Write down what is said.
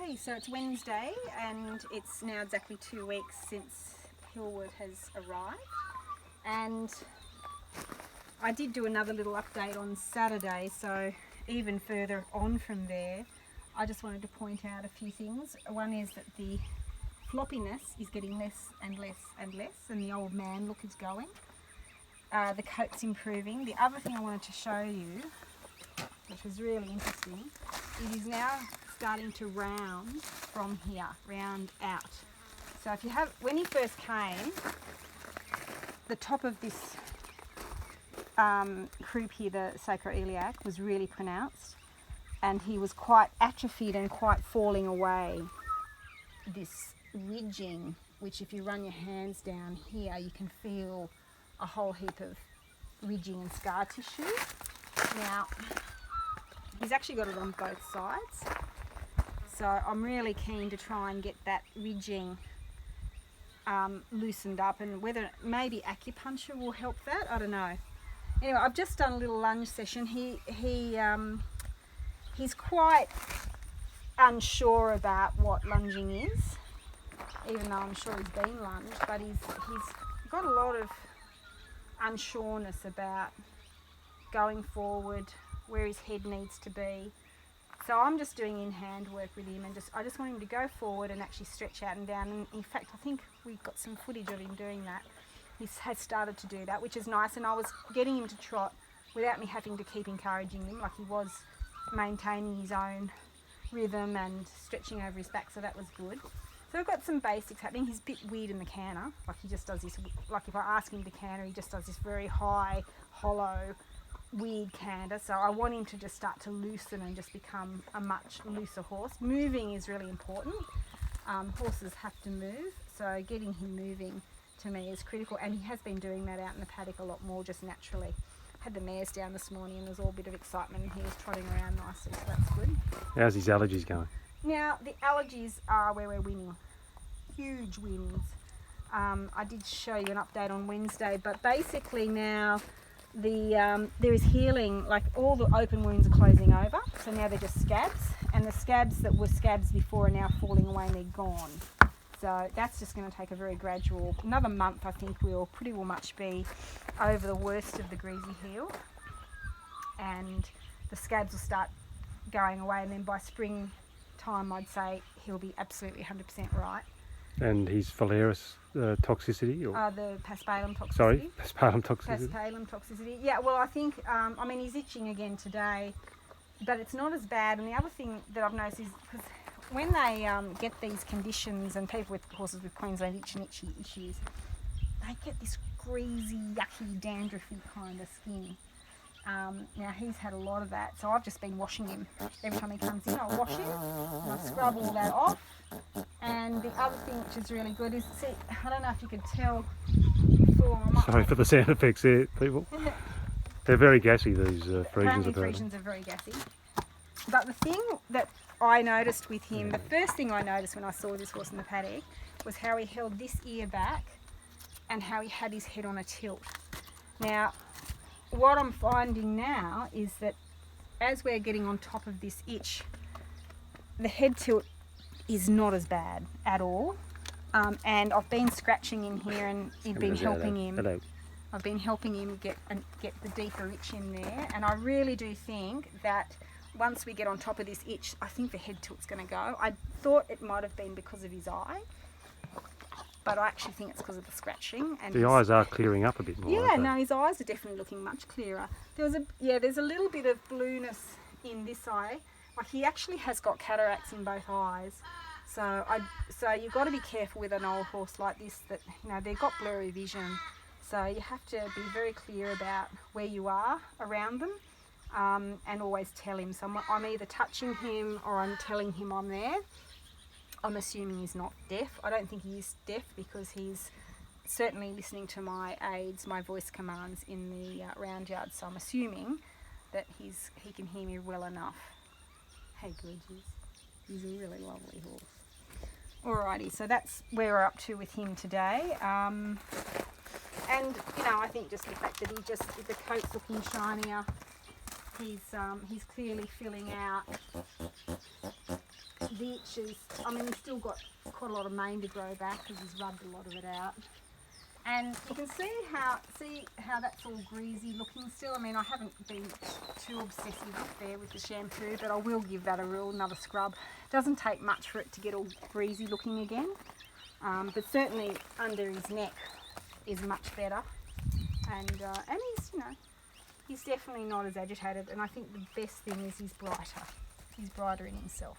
Okay, so it's Wednesday and it's now exactly 2 weeks since Hilwert has arrived, and I did do another little update on Saturday, so even further on from there I just wanted to point out a few things. One is that the floppiness is getting less and less and less, and the old man look is going. The coat's improving. The other thing I wanted to show you, which was really interesting, it is now starting to round from here, round out. So if you have, when he first came, the top of this croup here, the sacroiliac, was really pronounced, and he was quite atrophied and quite falling away. This ridging, which if you run your hands down here, you can feel a whole heap of ridging and scar tissue. Now, he's actually got it on both sides, so I'm really keen to try and get that ridging loosened up, and whether maybe acupuncture will help that, I don't know. Anyway, I've just done a little lunge session. He's quite unsure about what lunging is, even though I'm sure he's been lunged, but he's got a lot of unsureness about going forward, where his head needs to be. So I'm just doing in-hand work with him, and I just want him to go forward and actually stretch out and down. And in fact, I think we've got some footage of him doing that. He has started to do that, which is nice, and I was getting him to trot without me having to keep encouraging him, like he was maintaining his own rhythm and stretching over his back, so that was good. So I've got some basics happening. He's a bit weird in the canter, like he just does this, like if I ask him to canter, he just does this very high, hollow, weird canter. So I want him to just start to loosen and just become a much looser horse. Moving is really important. Horses have to move, so getting him moving to me is critical, and he has been doing that out in the paddock a lot more just naturally. Had the mares down this morning and there was all a bit of excitement, and he was trotting around nicely, so that's good. How's his allergies going? Now, the allergies are where we're winning. Huge wins. I did show you an update on Wednesday, but basically now there is healing, like all the open wounds are closing over, so now they're just scabs, and the scabs that were scabs before are now falling away and they're gone. So that's just going to take a very gradual, another month I think we'll pretty well much be over the worst of the greasy heel, and the scabs will start going away, and then by springtime I'd say he'll be absolutely 100% right. And his phalaris toxicity? Or? The paspalum toxicity. Sorry, paspalum toxicity. Paspalum toxicity. Yeah, well I think, I mean he's itching again today, but it's not as bad. And the other thing that I've noticed is, because when they get these conditions, and people with horses with Queensland itch and itchy issues, they get this greasy, yucky, dandruffy kind of skin. Now he's had a lot of that, so I've just been washing him. Every time he comes in, I'll wash him, and I'll scrub all that off. And the other thing which is really good is, see, I don't know if you could tell before. Sorry for the sound effects there, people. They're very gassy, these Friesians. Apparently Friesians are very gassy. But the thing that I noticed with him, the first thing I noticed when I saw this horse in the paddock, was how he held this ear back and how he had his head on a tilt. Now, what I'm finding now is that as we're getting on top of this itch, the head tilt is not as bad at all. And I've been scratching in here, and I've been helping him. Hello. I've been helping him get the deeper itch in there, and I really do think that once we get on top of this itch, I think the head tilt's going to go. I thought it might have been because of his eye, but I actually think it's because of the scratching. And the eyes are clearing up a bit more. Yeah, no, his eyes are definitely looking much clearer. There's a little bit of blueness in this eye. Like he actually has got cataracts in both eyes. So you've got to be careful with an old horse like this, that they've got blurry vision. So you have to be very clear about where you are around them. And always tell him. So I'm either touching him or I'm telling him I'm there. I'm assuming he's not deaf. I don't think he is deaf, because he's certainly listening to my aids, my voice commands in the round yard. So I'm assuming that he can hear me well enough. Hey, gorgeous. He's a really lovely horse. Alrighty, so that's where we're up to with him today. And I think just the fact that the coat's looking shinier. He's clearly filling out the itches. I mean, he's still got quite a lot of mane to grow back because he's rubbed a lot of it out. And you can see how that's all greasy looking still. I mean, I haven't been too obsessive up there with the shampoo, but I will give that another scrub. It doesn't take much for it to get all greasy looking again, but certainly under his neck is much better. And he's, he's definitely not as agitated. And I think the best thing is he's brighter. He's brighter in himself.